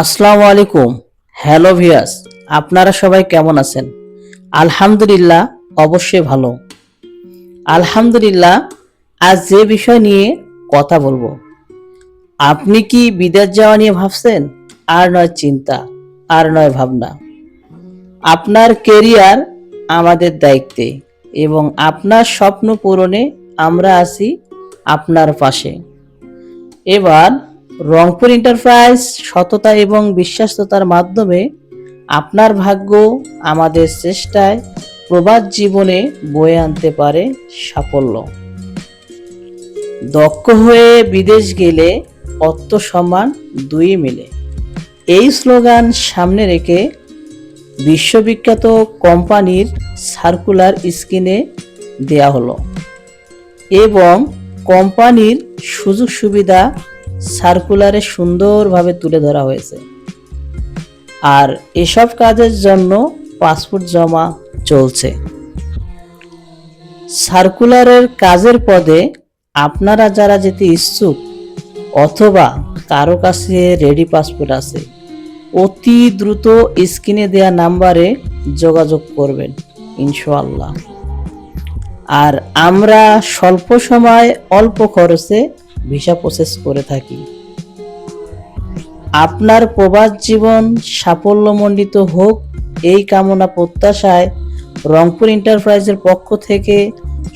আসসালামু আলাইকুম। Hello viewers, আপনারা সবাই কেমন আছেন? আলহামদুলিল্লাহ, অবশ্যই ভালো। আলহামদুলিল্লাহ, আজ যে বিষয় নিয়ে কথা বলবো, আপনি কি বিদেশ যাওয়া নিয়ে ভাবছেন? আর নয় চিন্তা, আর নয় ভাবনা। আপনার কেরিয়ার আমাদের দায়িত্বে এবং আপনার স্বপ্ন পূরণে আমরা আছি আপনার পাশে। এবার রংপুর এন্টারপ্রাইজ সততা এবং বিশ্বাসতার মাধ্যমে আপনার ভাগ্য আমাদের চেষ্টায় প্রবাস জীবনে বয়ে আনতে পারে সাফল্য। দক্ষ হয়ে বিদেশ গেলে অর্থ সম্মান দুই মিলে, এই স্লোগান সামনে রেখে বিশ্ববিখ্যাত কোম্পানির সার্কুলার স্ক্রিনে দেয়া হলো এবং কোম্পানির সুযোগ সুবিধা সার্কুলারে সুন্দরভাবে তুলে ধরা হয়েছে। আর এসব কাজের জন্য পাসপোর্ট জমা চলছে। সার্কুলারের কাজের পদে আপনারা যারা যেতে ইচ্ছুক অথবা কারো কাছে রেডি পাসপোর্ট আছে, অতি দ্রুত স্ক্রিনে দেয়া নাম্বারে যোগাযোগ করবেন ইনশাআল্লাহ। আর আমরা স্বল্প সময় অল্প খরচে ভিসা প্রসেস করে থাকি। আপনার প্রবাস জীবন সাফল্যমণ্ডিত হোক, এই কামনা প্রত্যাশায় রংপুর এন্টারপ্রাইজের পক্ষ থেকে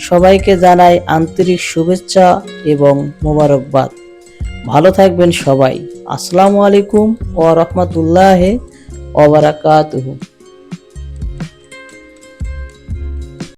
সবাইকে জানাই আন্তরিক শুভেচ্ছা এবং মোবারকবাদ। ভালো থাকবেন সবাই। আসসালামু আলাইকুম ওয়া রাহমাতুল্লাহি ওয়া বারাকাতুহু।